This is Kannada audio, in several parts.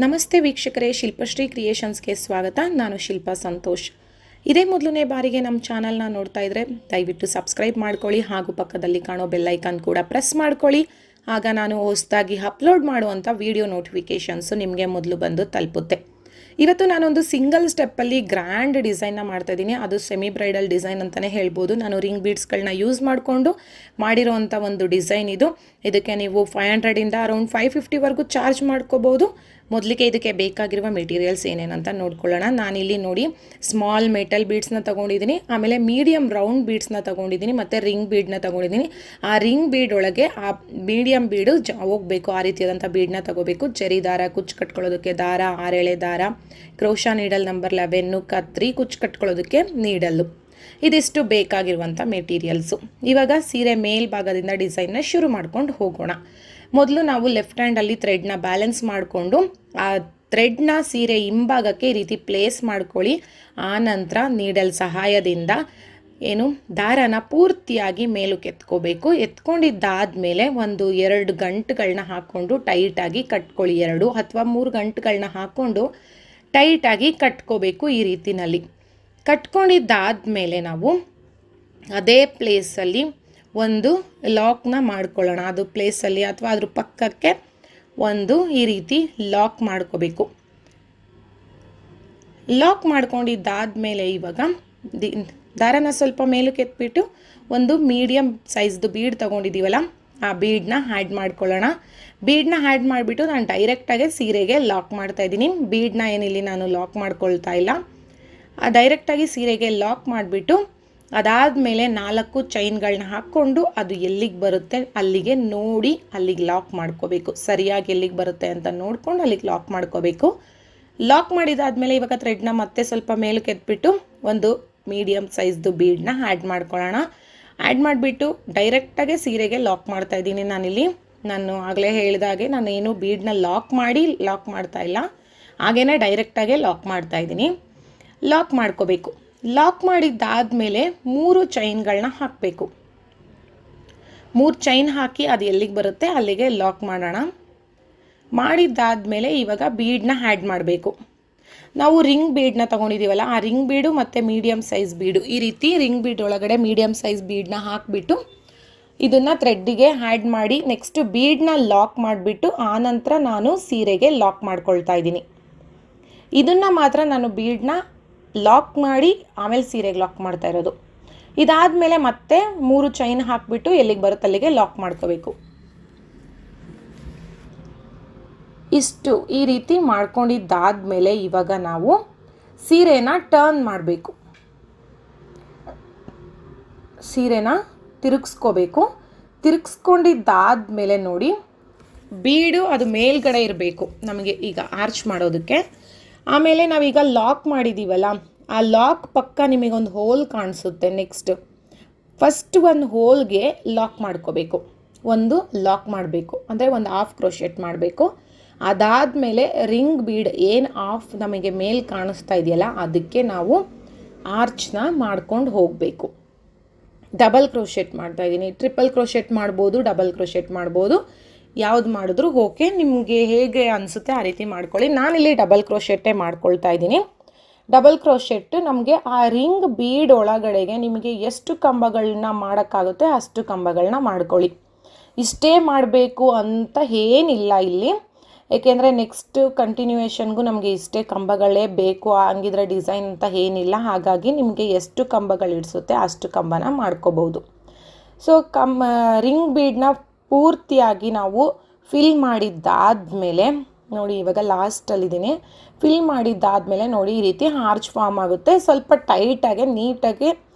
ನಮಸ್ತೆ ವೀಕ್ಷಕರೇ, ಶಿಲ್ಪಶ್ರೀ ಕ್ರಿಯೇಷನ್ಸ್ಗೆ ಸ್ವಾಗತ. ನಾನು ಶಿಲ್ಪಾ ಸಂತೋಷ್. ಇದೇ ಮೊದಲನೇ ಬಾರಿಗೆ ನಮ್ಮ ಚಾನಲ್ನ ನೋಡ್ತಾ ಇದ್ದರೆ ದಯವಿಟ್ಟು ಸಬ್ಸ್ಕ್ರೈಬ್ ಮಾಡ್ಕೊಳ್ಳಿ ಹಾಗೂ ಪಕ್ಕದಲ್ಲಿ ಕಾಣೋ ಬೆಲ್ ಐಕಾನ್ ಕೂಡ ಪ್ರೆಸ್ ಮಾಡ್ಕೊಳ್ಳಿ. ಆಗ ನಾನು ಹೊಸದಾಗಿ ಅಪ್ಲೋಡ್ ಮಾಡುವಂಥ ವಿಡಿಯೋ ನೋಟಿಫಿಕೇಷನ್ಸು ನಿಮಗೆ ಮೊದಲು ಬಂದು ತಲುಪುತ್ತೆ. ಇವತ್ತು ನಾನೊಂದು ಸಿಂಗಲ್ ಸ್ಟೆಪ್ಪಲ್ಲಿ ಗ್ರ್ಯಾಂಡ್ ಡಿಸೈನ್ನ ಮಾಡ್ತಾಯಿದ್ದೀನಿ. ಅದು ಸೆಮಿ ಬ್ರೈಡಲ್ ಡಿಸೈನ್ ಅಂತಲೇ ಹೇಳ್ಬೋದು. ನಾನು ರಿಂಗ್ ಬೀಡ್ಸ್ಗಳನ್ನ ಯೂಸ್ ಮಾಡಿಕೊಂಡು ಮಾಡಿರೋವಂಥ ಒಂದು ಡಿಸೈನ್ ಇದು. ಇದಕ್ಕೆ ನೀವು 500ಇಂದ ಅರೌಂಡ್ 550ವರೆಗೂ ಚಾರ್ಜ್ ಮಾಡ್ಕೋಬೋದು. ಮೊದಲಿಗೆ ಇದಕ್ಕೆ ಬೇಕಾಗಿರುವ ಮೆಟೀರಿಯಲ್ಸ್ ಏನೇನಂತ ನೋಡ್ಕೊಳ್ಳೋಣ. ನಾನಿಲ್ಲಿ ನೋಡಿ ಸ್ಮಾಲ್ ಮೆಟಲ್ ಬೀಡ್ಸ್ನ ತೊಗೊಂಡಿದ್ದೀನಿ, ಆಮೇಲೆ ಮೀಡಿಯಮ್ ರೌಂಡ್ ಬೀಡ್ಸ್ನ ತೊಗೊಂಡಿದ್ದೀನಿ, ಮತ್ತು ರಿಂಗ್ ಬೀಡನ್ನ ತೊಗೊಂಡಿದ್ದೀನಿ. ಆ ರಿಂಗ್ ಬೀಡ್ ಒಳಗೆ ಆ ಮೀಡಿಯಮ್ ಬೀಡು ಹೋಗಬೇಕು, ಆ ರೀತಿಯಾದಂಥ ಬೀಡನ್ನ ತೊಗೋಬೇಕು. ಜರಿ ದಾರ, ಕುಚ್ಚು ಕಟ್ಕೊಳ್ಳೋದಕ್ಕೆ ದಾರ, 6 ಎಳೆ ದಾರ, ಕ್ರೋಶಾ ನೀಡಲ್ ನಂಬರ್ 11, ಕತ್ರಿ, ಕುಚ್ಚು ಕಟ್ಕೊಳ್ಳೋದಕ್ಕೆ ನೀಡಲ್ಲು. ಇದಿಷ್ಟು ಬೇಕಾಗಿರುವಂಥ ಮೆಟೀರಿಯಲ್ಸು. ಇವಾಗ ಸೀರೆ ಮೇಲ್ಭಾಗದಿಂದ ಡಿಸೈನ್ನ ಶುರು ಮಾಡ್ಕೊಂಡು ಹೋಗೋಣ. ಮೊದಲು ನಾವು ಲೆಫ್ಟ್ ಹ್ಯಾಂಡಲ್ಲಿ ಥ್ರೆಡ್ನ ಬ್ಯಾಲೆನ್ಸ್ ಮಾಡಿಕೊಂಡು ಆ ಥ್ರೆಡ್ನ ಸೀರೆ ಹಿಂಭಾಗಕ್ಕೆ ಈ ರೀತಿ ಪ್ಲೇಸ್ ಮಾಡ್ಕೊಳ್ಳಿ. ಆ ನಂತರ ನೀಡಲ್ ಸಹಾಯದಿಂದ ದಾರನ ಪೂರ್ತಿಯಾಗಿ ಮೇಲಕ್ಕೆ ಎತ್ಕೋಬೇಕು. ಎತ್ಕೊಂಡಿದ್ದಾದಮೇಲೆ 1-2 ಗಂಟುಗಳನ್ನ ಹಾಕ್ಕೊಂಡು ಟೈಟಾಗಿ ಕಟ್ಕೊಳ್ಳಿ. 2 ಅಥವಾ 3 ಗಂಟುಗಳನ್ನ ಹಾಕ್ಕೊಂಡು ಟೈಟಾಗಿ ಕಟ್ಕೋಬೇಕು. ಈ ರೀತಿನಲ್ಲಿ ಕಟ್ಕೊಂಡಿದ್ದಾದಮೇಲೆ ನಾವು ಅದೇ ಪ್ಲೇಸಲ್ಲಿ ಒಂದು ಲಾಕ್ನ ಮಾಡ್ಕೊಳ್ಳೋಣ. ಅದು ಪ್ಲೇಸಲ್ಲಿ ಅಥವಾ ಅದ್ರ ಪಕ್ಕಕ್ಕೆ ಈ ರೀತಿ ಲಾಕ್ ಮಾಡ್ಕೋಬೇಕು. ಲಾಕ್ ಮಾಡ್ಕೊಂಡಿದ್ದಾದಮೇಲೆ ಇವಾಗ ದಾರನ ಸ್ವಲ್ಪ ಮೇಲಕ್ಕೆ ಎತ್ಬಿಟ್ಟು ಒಂದು ಮೀಡಿಯಮ್ ಸೈಜ್ದು ಬೀಡ್ ತೊಗೊಂಡಿದ್ದೀವಲ್ಲ, ಆ ಬೀಡನ್ನ ಆ್ಯಡ್ ಮಾಡ್ಕೊಳ್ಳೋಣ. ಬೀಡನ್ನ ಆ್ಯಡ್ ಮಾಡಿಬಿಟ್ಟು ನಾನು ಡೈರೆಕ್ಟಾಗಿ ಸೀರೆಗೆ ಲಾಕ್ ಮಾಡ್ತಾಯಿದ್ದೀನಿ. ಬೀಡನ್ನ ಏನಿಲ್ಲಿ ನಾನು ಲಾಕ್ ಮಾಡ್ಕೊಳ್ತಾ ಇಲ್ಲ, ಡೈರೆಕ್ಟಾಗಿ ಸೀರೆಗೆ ಲಾಕ್ ಮಾಡಿಬಿಟ್ಟು ಅದಾದಮೇಲೆ 4 ಚೈನ್ಗಳನ್ನ ಹಾಕ್ಕೊಂಡು ಅದು ಎಲ್ಲಿಗೆ ಬರುತ್ತೆ ಅಲ್ಲಿಗೆ ನೋಡಿ ಅಲ್ಲಿಗೆ ಲಾಕ್ ಮಾಡ್ಕೋಬೇಕು. ಸರಿಯಾಗಿ ಎಲ್ಲಿಗೆ ಬರುತ್ತೆ ಅಂತ ನೋಡ್ಕೊಂಡು ಅಲ್ಲಿಗೆ ಲಾಕ್ ಮಾಡ್ಕೋಬೇಕು. ಲಾಕ್ ಮಾಡಿದಾದಮೇಲೆ ಇವಾಗ ಥ್ರೆಡ್ನ ಮತ್ತೆ ಸ್ವಲ್ಪ ಮೇಲಕ್ಕೆ ಎತ್ಬಿಟ್ಟು ಒಂದು ಮೀಡಿಯಮ್ ಸೈಜ್ದು ಬೀಡನ್ನ ಆ್ಯಡ್ ಮಾಡ್ಕೊಳ್ಳೋಣ. ಆ್ಯಡ್ ಮಾಡಿಬಿಟ್ಟು ಡೈರೆಕ್ಟಾಗೆ ಸೀರೆಗೆ ಲಾಕ್ ಮಾಡ್ತಾಯಿದ್ದೀನಿ. ನಾನು ಆಗಲೇ ಹೇಳಿದಾಗೆ ನಾನೇನು ಬೀಡನ್ನ ಲಾಕ್ ಮಾಡ್ತಾ ಇಲ್ಲ, ಹಾಗೇ ಡೈರೆಕ್ಟಾಗೆ ಲಾಕ್ ಮಾಡ್ತಾಯಿದ್ದೀನಿ. ಲಾಕ್ ಮಾಡ್ಕೋಬೇಕು. ಲಾಕ್ ಮಾಡಿದ್ದಾದಮೇಲೆ 3 ಚೈನ್ಗಳನ್ನ ಹಾಕಬೇಕು. 3 ಚೈನ್ ಹಾಕಿ ಅದು ಎಲ್ಲಿಗೆ ಬರುತ್ತೆ ಅಲ್ಲಿಗೆ ಲಾಕ್ ಮಾಡೋಣ. ಮಾಡಿದ್ದಾದಮೇಲೆ ಇವಾಗ ಬೀಡನ್ನ ಆ್ಯಡ್ ಮಾಡಬೇಕು. ನಾವು ರಿಂಗ್ ಬೀಡನ್ನ ತೊಗೊಂಡಿದ್ದೀವಲ್ಲ, ಆ ರಿಂಗ್ ಬೀಡು ಮತ್ತು ಮೀಡಿಯಮ್ ಸೈಜ್ ಬೀಡು, ಈ ರೀತಿ ರಿಂಗ್ ಬೀಡ್ ಒಳಗಡೆ ಮೀಡಿಯಮ್ ಸೈಜ್ ಬೀಡನ್ನ ಹಾಕಿಬಿಟ್ಟು ಇದನ್ನು ಥ್ರೆಡ್ಡಿಗೆ ಆ್ಯಡ್ ಮಾಡಿ ನೆಕ್ಸ್ಟ್ ಬೀಡನ್ನ ಲಾಕ್ ಮಾಡಿಬಿಟ್ಟು ಆನಂತರ ನಾನು ಸೀರೆಗೆ ಲಾಕ್ ಮಾಡ್ಕೊಳ್ತಾ ಇದ್ದೀನಿ. ಇದನ್ನು ಮಾತ್ರ ನಾನು ಬೀಡನ್ನ ಲಾಕ್ ಮಾಡಿ ಆಮೇಲೆ ಸೀರೆಗೆ ಲಾಕ್ ಮಾಡ್ತಾ ಇರೋದು. ಇದಾದಮೇಲೆ ಮತ್ತೆ 3 ಚೈನ್ ಹಾಕಿಬಿಟ್ಟು ಎಲ್ಲಿಗೆ ಬರುತ್ತೆ ಅಲ್ಲಿಗೆ ಲಾಕ್ ಮಾಡ್ಕೋಬೇಕು. ಇಷ್ಟು ಈ ರೀತಿ ಮಾಡ್ಕೊಂಡಿದ್ದಾದಮೇಲೆ ಇವಾಗ ನಾವು ಸೀರೆನ ಟರ್ನ್ ಮಾಡಬೇಕು. ಸೀರೆನ ತಿರುಗಿಸ್ಕೋಬೇಕು. ತಿರುಗಿಸ್ಕೊಂಡಿದ್ದಾದಮೇಲೆ ನೋಡಿ ಬೀಡು ಅದು ಮೇಲ್ಗಡೆ ಇರಬೇಕು ನಮಗೆ ಈಗ ಆರ್ಚ್ ಮಾಡೋದಕ್ಕೆ. ಆಮೇಲೆ ನಾವೀಗ ಲಾಕ್ ಮಾಡಿದ್ದೀವಲ್ಲ, ಆ ಲಾಕ್ ಪಕ್ಕ ನಿಮಗೊಂದು ಹೋಲ್ ಕಾಣಿಸುತ್ತೆ. ನೆಕ್ಸ್ಟ್ ಫಸ್ಟ್ ಒಂದು ಹೋಲ್ಗೆ ಲಾಕ್ ಮಾಡ್ಕೋಬೇಕು. ಲಾಕ್ ಮಾಡಬೇಕು ಅಂದರೆ ಒಂದು ಹಾಫ್ ಕ್ರೋಶೆಟ್ ಮಾಡಬೇಕು. ಅದಾದಮೇಲೆ ರಿಂಗ್ ಬೀಡ್ ಏನು ನಮಗೆ ಮೇಲೆ ಕಾಣಿಸ್ತಾ ಇದೆಯಲ್ಲ ಅದಕ್ಕೆ ನಾವು ಆರ್ಚ್ನ ಮಾಡ್ಕೊಂಡು ಹೋಗಬೇಕು. ಡಬಲ್ ಕ್ರೋಶೆಟ್ ಮಾಡ್ತಾಯಿದ್ದೀನಿ. ಟ್ರಿಪಲ್ ಕ್ರೋಶೆಟ್ ಮಾಡ್ಬೋದು, ಡಬಲ್ ಕ್ರೋಶೆಟ್ ಮಾಡ್ಬೋದು, ಯಾವ್ದು ಮಾಡಿದ್ರು ಓಕೆ, ನಿಮಗೆ ಹೇಗೆ ಅನಿಸುತ್ತೆ ಆ ರೀತಿ ಮಾಡ್ಕೊಳ್ಳಿ. ನಾನಿಲ್ಲಿ ಡಬಲ್ ಕ್ರೋಶೆಟ್ಟೇ ಮಾಡ್ಕೊಳ್ತಾ ಇದ್ದೀನಿ. ಡಬಲ್ ಕ್ರೋಶೆಟ್ ನಮಗೆ ಆ ರಿಂಗ್ ಬೀಡ್ ಒಳಗಡೆಗೆ ನಿಮಗೆ ಎಷ್ಟು ಕಂಬಗಳನ್ನ ಮಾಡೋಕ್ಕಾಗುತ್ತೆ ಅಷ್ಟು ಕಂಬಗಳನ್ನ ಮಾಡ್ಕೊಳ್ಳಿ. ಇಷ್ಟೇ ಮಾಡಬೇಕು ಅಂತ ಏನಿಲ್ಲ ಇಲ್ಲಿ, ಏಕೆಂದರೆ ನೆಕ್ಸ್ಟ್ ಕಂಟಿನ್ಯೂಯೇಷನ್ಗೂ ನಮಗೆ ಇಷ್ಟೇ ಕಂಬಗಳೇ ಬೇಕು ಹಂಗಿದ್ರೆ ಡಿಸೈನ್ ಅಂತ ಏನಿಲ್ಲ. ಹಾಗಾಗಿ ನಿಮಗೆ ಎಷ್ಟು ಕಂಬಗಳು ಇಡಿಸುತ್ತೆ ಅಷ್ಟು ಕಂಬನ ಮಾಡ್ಕೋಬೋದು. ಸೊ ರಿಂಗ್ ಬೀಡನ್ನ ಪೂರ್ತಿಯಾಗಿ ನಾವು ಫಿಲ್ ಮಾಡಿದ್ದಾದಮೇಲೆ ನೋಡಿ, ಇವಾಗ ಲಾಸ್ಟಲ್ಲಿದ್ದೀನಿ. ಫಿಲ್ ಮಾಡಿದ್ದಾದಮೇಲೆ ನೋಡಿ ಈ ರೀತಿ ಆರ್ಚ್ ಫಾರ್ಮ್ ಆಗುತ್ತೆ. ಸ್ವಲ್ಪ ಟೈಟಾಗಿ ನೀಟಾಗಿ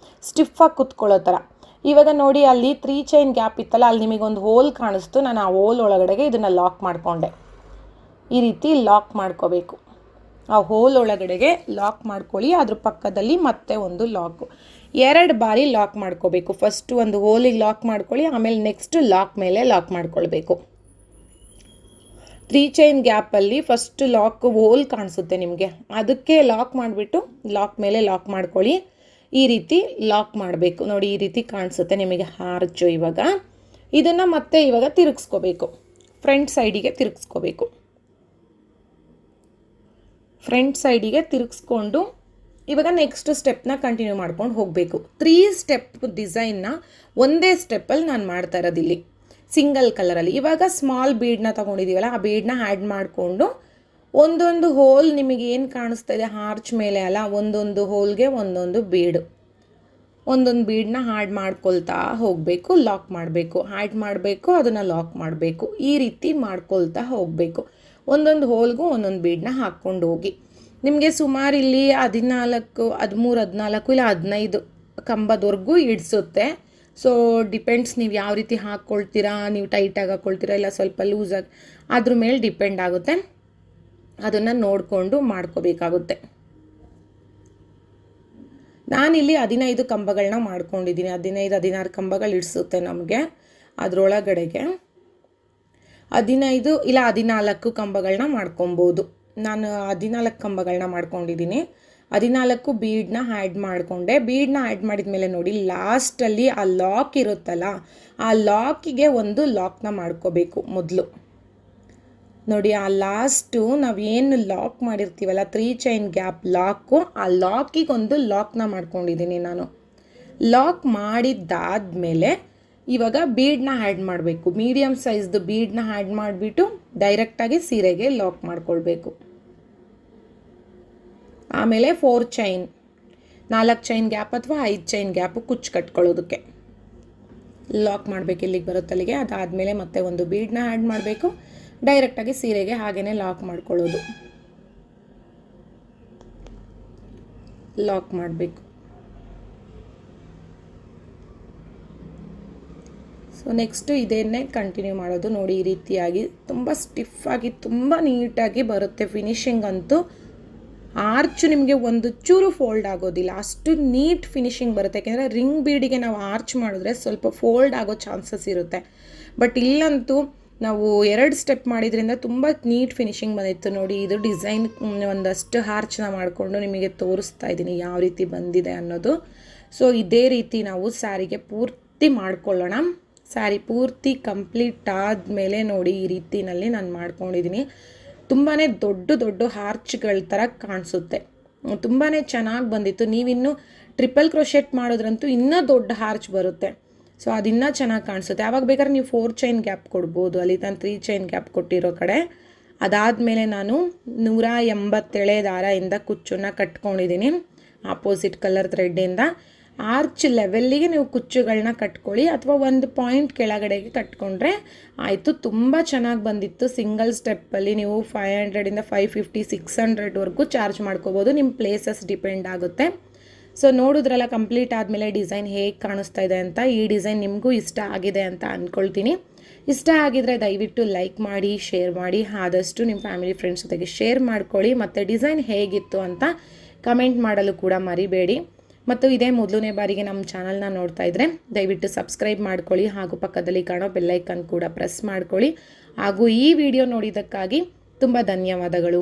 ಸ್ಟಿಫಾಗಿ ಕುತ್ಕೊಳ್ಳೋ ಥರ. ಇವಾಗ ನೋಡಿ ಅಲ್ಲಿ 3 ಚೈನ್ ಗ್ಯಾಪ್ ಇತ್ತಲ್ಲ, ಅಲ್ಲಿ ನಿಮಗೊಂದು ಹೋಲ್ ಕಾಣಿಸ್ತು. ನಾನು ಆ ಹೋಲ್ ಒಳಗಡೆಗೆ ಇದನ್ನು ಲಾಕ್ ಮಾಡಿಕೊಂಡೆ. ಈ ರೀತಿ ಲಾಕ್ ಮಾಡ್ಕೋಬೇಕು. ಆ ಹೋಲ್ ಒಳಗಡೆಗೆ ಲಾಕ್ ಮಾಡ್ಕೊಳ್ಳಿ. ಅದ್ರ ಪಕ್ಕದಲ್ಲಿ ಮತ್ತೆ ಒಂದು ಲಾಕು 2 ಬಾರಿ ಲಾಕ್ ಮಾಡ್ಕೋಬೇಕು. ಫಸ್ಟ್ ಒಂದು ಹೋಲಿಗೆ ಲಾಕ್ ಮಾಡ್ಕೊಳ್ಳಿ, ಆಮೇಲೆ ನೆಕ್ಸ್ಟ್ ಲಾಕ್ ಮೇಲೆ ಲಾಕ್ ಮಾಡ್ಕೊಳ್ಬೇಕು. 3 ಚೈನ್ ಗ್ಯಾಪಲ್ಲಿ ಫಸ್ಟ್ ಲಾಕ್ ಹೋಲ್ ಕಾಣಿಸುತ್ತೆ ನಿಮಗೆ, ಅದಕ್ಕೆ ಲಾಕ್ ಮಾಡಿಬಿಟ್ಟು ಲಾಕ್ ಮೇಲೆ ಲಾಕ್ ಮಾಡ್ಕೊಳ್ಳಿ. ಈ ರೀತಿ ಲಾಕ್ ಮಾಡಬೇಕು. ನೋಡಿ ಈ ರೀತಿ ಕಾಣಿಸುತ್ತೆ ನಿಮಗೆ ಆರ್ಚು. ಇವಾಗ ಇದನ್ನು ಮತ್ತೆ ಇವಾಗ ತಿರುಗಿಸ್ಕೋಬೇಕು, ಫ್ರಂಟ್ ಸೈಡಿಗೆ ತಿರುಗಿಸ್ಕೋಬೇಕು. ಫ್ರಂಟ್ ಸೈಡಿಗೆ ತಿರುಗಿಸ್ಕೊಂಡು ಇವಾಗ ನೆಕ್ಸ್ಟ್ ಸ್ಟೆಪ್ನ ಕಂಟಿನ್ಯೂ ಮಾಡ್ಕೊಂಡು ಹೋಗಬೇಕು. 3 ಸ್ಟೆಪ್ ಡಿಸೈನ್ನ ಒಂದೇ ಸ್ಟೆಪ್ಪಲ್ಲಿ ನಾನು ಮಾಡ್ತಾ ಇರೋದಿಲ್ಲಿ ಸಿಂಗಲ್ ಕಲರಲ್ಲಿ. ಇವಾಗ ಸ್ಮಾಲ್ ಬೀಡನ್ನ ತೊಗೊಂಡಿದ್ದೀವಲ್ಲ, ಆ ಬೀಡನ್ನ ಆ್ಯಡ್ ಮಾಡಿಕೊಂಡು ಒಂದೊಂದು ಹೋಲ್ ನಿಮಗೆ ಏನು ಕಾಣಿಸ್ತಾ ಇದೆ ಆರ್ಚ್ ಮೇಲೆ ಅಲ್ಲ, ಒಂದೊಂದು ಹೋಲ್ಗೆ ಒಂದೊಂದು ಬೀಡು, ಒಂದೊಂದು ಬೀಡನ್ನ ಆ್ಯಡ್ ಮಾಡ್ಕೊಳ್ತಾ ಹೋಗಬೇಕು. ಲಾಕ್ ಮಾಡಬೇಕು, ಆ್ಯಡ್ ಮಾಡಬೇಕು, ಅದನ್ನು ಲಾಕ್ ಮಾಡಬೇಕು. ಈ ರೀತಿ ಮಾಡ್ಕೊಳ್ತಾ ಹೋಗಬೇಕು. ಒಂದೊಂದು ಹೋಲ್ಗೂ ಒಂದೊಂದು ಬೀಡನ್ನ ಹಾಕ್ಕೊಂಡು ಹೋಗಿ. ನಿಮಗೆ ಸುಮಾರು ಇಲ್ಲಿ 14, 13, 14 ಇಲ್ಲ 15 ಕಂಬದವರೆಗೂ ಇಡಿಸುತ್ತೆ. ಸೊ ಡಿಪೆಂಡ್ಸ್ ನೀವು ಯಾವ ರೀತಿ ಹಾಕ್ಕೊಳ್ತೀರಾ, ನೀವು ಟೈಟಾಗಿ ಹಾಕ್ಕೊಳ್ತೀರಾ ಇಲ್ಲ ಸ್ವಲ್ಪ ಲೂಸಾಗಿ, ಅದ್ರ ಮೇಲೆ ಡಿಪೆಂಡ್ ಆಗುತ್ತೆ. ಅದನ್ನು ನೋಡಿಕೊಂಡು ಮಾಡ್ಕೋಬೇಕಾಗುತ್ತೆ. ನಾನಿಲ್ಲಿ 15 ಕಂಬಗಳನ್ನ ಮಾಡ್ಕೊಂಡಿದ್ದೀನಿ. 15, 16 ಕಂಬಗಳು ಇಡಿಸುತ್ತೆ ನಮಗೆ. ಅದರೊಳಗಡೆಗೆ 15 ಇಲ್ಲ 14 ಕಂಬಗಳನ್ನ ಮಾಡ್ಕೊಬೋದು. ನಾನು 14 ಕಂಬಗಳನ್ನ ಮಾಡ್ಕೊಂಡಿದ್ದೀನಿ. 14 ಬೀಡನ್ನ ಆ್ಯಡ್ ಮಾಡಿಕೊಂಡೆ. ಬೀಡನ್ನ ಆ್ಯಡ್ ಮಾಡಿದ ಮೇಲೆ ನೋಡಿ, ಲಾಸ್ಟಲ್ಲಿ ಆ ಲಾಕ್ ಇರುತ್ತಲ್ಲ, ಆ ಲಾಕಿಗೆ ಒಂದು ಲಾಕ್ನ ಮಾಡ್ಕೋಬೇಕು ಮೊದಲು. ನೋಡಿ, ಆ ಲಾಸ್ಟು ನಾವೇನು ಲಾಕ್ ಮಾಡಿರ್ತೀವಲ್ಲ 3 ಚೈನ್ ಗ್ಯಾಪ್ ಲಾಕು, ಆ ಲಾಕಿಗೆ ಒಂದು ಲಾಕ್ನ ಮಾಡ್ಕೊಂಡಿದ್ದೀನಿ ನಾನು. ಲಾಕ್ ಮಾಡಿದ್ದಾದಮೇಲೆ ಇವಾಗ ಬೀಡನ್ನ ಆ್ಯಡ್ ಮಾಡಬೇಕು. ಮೀಡಿಯಮ್ ಸೈಜ್ದು ಬೀಡನ್ನ ಆ್ಯಡ್ ಮಾಡಿಬಿಟ್ಟು ಡೈರೆಕ್ಟಾಗಿ ಸೀರೆಗೆ ಲಾಕ್ ಮಾಡ್ಕೊಳ್ಬೇಕು. ಆಮೇಲೆ 4 ಚೈನ್, 4 ಚೈನ್ ಗ್ಯಾಪ್ ಅಥವಾ 5 ಚೈನ್ ಗ್ಯಾಪು ಕುಚ್ಚು ಕಟ್ಕೊಳ್ಳೋದಕ್ಕೆ ಲಾಕ್ ಮಾಡಬೇಕು. ಇಲ್ಲಿಗೆ ಬರುತ್ತೆ ಅಲ್ಲಿಗೆ. ಅದಾದಮೇಲೆ ಮತ್ತೆ ಒಂದು ಬೀಡನ್ನ ಆ್ಯಡ್ ಮಾಡಬೇಕು. ಡೈರೆಕ್ಟಾಗಿ ಸೀರೆಗೆ ಹಾಗೇ ಲಾಕ್ ಮಾಡ್ಕೊಳ್ಳೋದು. ಲಾಕ್ ಮಾಡಬೇಕು. ಸೊ ನೆಕ್ಸ್ಟು ಇದೇನೇ ಕಂಟಿನ್ಯೂ ಮಾಡೋದು. ನೋಡಿ, ಈ ರೀತಿಯಾಗಿ ತುಂಬ ಸ್ಟಿಫಾಗಿ ತುಂಬ ನೀಟಾಗಿ ಬರುತ್ತೆ. ಫಿನಿಶಿಂಗ್ ಅಂತೂ ಆರ್ಚು ನಿಮಗೆ ಒಂದು ಚೂರು ಫೋಲ್ಡ್ ಆಗೋದಿಲ್ಲ, ಅಷ್ಟು ನೀಟ್ ಫಿನಿಶಿಂಗ್ ಬರುತ್ತೆ. ಯಾಕೆಂದರೆ ರಿಂಗ್ ಬೀಡಿಗೆ ನಾವು ಆರ್ಚ್ ಮಾಡಿದ್ರೆ ಸ್ವಲ್ಪ ಫೋಲ್ಡ್ ಆಗೋ ಚಾನ್ಸಸ್ ಇರುತ್ತೆ. ಬಟ್ ಇಲ್ಲಂತೂ ನಾವು 2 ಸ್ಟೆಪ್ ಮಾಡಿದ್ರಿಂದ ತುಂಬ ನೀಟ್ ಫಿನಿಶಿಂಗ್ ಬಂದಿತ್ತು. ನೋಡಿ, ಇದು ಡಿಸೈನ್ ಒಂದಷ್ಟು ಆರ್ಚ್ನ ಮಾಡಿಕೊಂಡು ನಿಮಗೆ ತೋರಿಸ್ತಾ ಇದ್ದೀನಿ ಯಾವ ರೀತಿ ಬಂದಿದೆ ಅನ್ನೋದು. ಸೊ ಇದೇ ರೀತಿ ನಾವು ಸ್ಯಾರಿಗೆ ಪೂರ್ತಿ ಮಾಡ್ಕೊಳ್ಳೋಣ. ಸ್ಯಾರಿ ಪೂರ್ತಿ ಕಂಪ್ಲೀಟ್ ಆದಮೇಲೆ ನೋಡಿ, ಈ ರೀತಿಯಲ್ಲಿ ನಾನು ಮಾಡ್ಕೊಂಡಿದ್ದೀನಿ. ತುಂಬಾ ದೊಡ್ಡ ದೊಡ್ಡ ಆರ್ಚ್ಗಳ ಥರ ಕಾಣಿಸುತ್ತೆ. ತುಂಬಾ ಚೆನ್ನಾಗಿ ಬಂದಿತ್ತು. ನೀವಿನ್ನೂ ಟ್ರಿಪಲ್ ಕ್ರೋಶೆಟ್ ಮಾಡೋದ್ರಂತೂ ಇನ್ನೂ ದೊಡ್ಡ ಆರ್ಚ್ ಬರುತ್ತೆ. ಸೊ ಅದಿನ್ನೂ ಚೆನ್ನಾಗಿ ಕಾಣಿಸುತ್ತೆ. ಆವಾಗ ಬೇಕಾದ್ರೆ ನೀವು 4 ಚೈನ್ ಗ್ಯಾಪ್ ಕೊಡ್ಬೋದು. ಅಲ್ಲಿ ನಾನು 3 ಚೈನ್ ಗ್ಯಾಪ್ ಕೊಟ್ಟಿರೋ ಕಡೆ. ಅದಾದಮೇಲೆ ನಾನು 187 ದಾರದಿಂದ ಕುಚ್ಚನ್ನು ಕಟ್ಕೊಂಡಿದ್ದೀನಿ ಆಪೋಸಿಟ್ ಕಲರ್ ಥ್ರೆಡ್ಡಿಂದ. ಆರ್ಚ್ ಲೆವೆಲ್ಲಿಗೆ ನೀವು ಕುಚ್ಚುಗಳನ್ನ ಕಟ್ಕೊಳ್ಳಿ, ಅಥವಾ ಒಂದು ಪಾಯಿಂಟ್ ಕೆಳಗಡೆಗೆ ಕಟ್ಕೊಂಡ್ರೆ ಆಯಿತು. ತುಂಬ ಚೆನ್ನಾಗಿ ಬಂದಿತ್ತು. ಸಿಂಗಲ್ ಸ್ಟೆಪ್ಪಲ್ಲಿ ನೀವು 500ಇಂದ 550, 600ವರೆಗೂ ಚಾರ್ಜ್ ಮಾಡ್ಕೋಬೋದು. ನಿಮ್ಮ ಪ್ಲೇಸಸ್ ಡಿಪೆಂಡ್ ಆಗುತ್ತೆ. ಸೊ ನೋಡಿದ್ರಲ್ಲ, ಕಂಪ್ಲೀಟ್ ಆದಮೇಲೆ ಡಿಸೈನ್ ಹೇಗೆ ಕಾಣಿಸ್ತಾ ಇದೆ ಅಂತ. ಈ ಡಿಸೈನ್ ನಿಮಗೂ ಇಷ್ಟ ಆಗಿದೆ ಅಂತ ಅಂದ್ಕೊಳ್ತೀನಿ. ಇಷ್ಟ ಆಗಿದರೆ ದಯವಿಟ್ಟು ಲೈಕ್ ಮಾಡಿ, ಶೇರ್ ಮಾಡಿ, ಆದಷ್ಟು ನಿಮ್ಮ ಫ್ಯಾಮಿಲಿ ಫ್ರೆಂಡ್ಸ್ ಜೊತೆಗೆ ಶೇರ್ ಮಾಡ್ಕೊಳ್ಳಿ. ಮತ್ತು ಡಿಸೈನ್ ಹೇಗಿತ್ತು ಅಂತ ಕಮೆಂಟ್ ಮಾಡಲು ಕೂಡ ಮರಿಬೇಡಿ. ಮತ್ತು ಇದೇ ಮೊದಲನೇ ಬಾರಿಗೆ ನಮ್ಮ ಚಾನಲ್ನ ನೋಡ್ತಾ ಇದ್ದರೆ ದಯವಿಟ್ಟು ಸಬ್ಸ್ಕ್ರೈಬ್ ಮಾಡ್ಕೊಳ್ಳಿ, ಹಾಗೂ ಪಕ್ಕದಲ್ಲಿ ಕಾಣೋ ಬೆಲ್ಲೈಕನ್ ಕೂಡ ಪ್ರೆಸ್ ಮಾಡ್ಕೊಳ್ಳಿ. ಹಾಗೂ ಈ ವಿಡಿಯೋ ನೋಡಿದ್ದಕ್ಕಾಗಿ ತುಂಬ ಧನ್ಯವಾದಗಳು.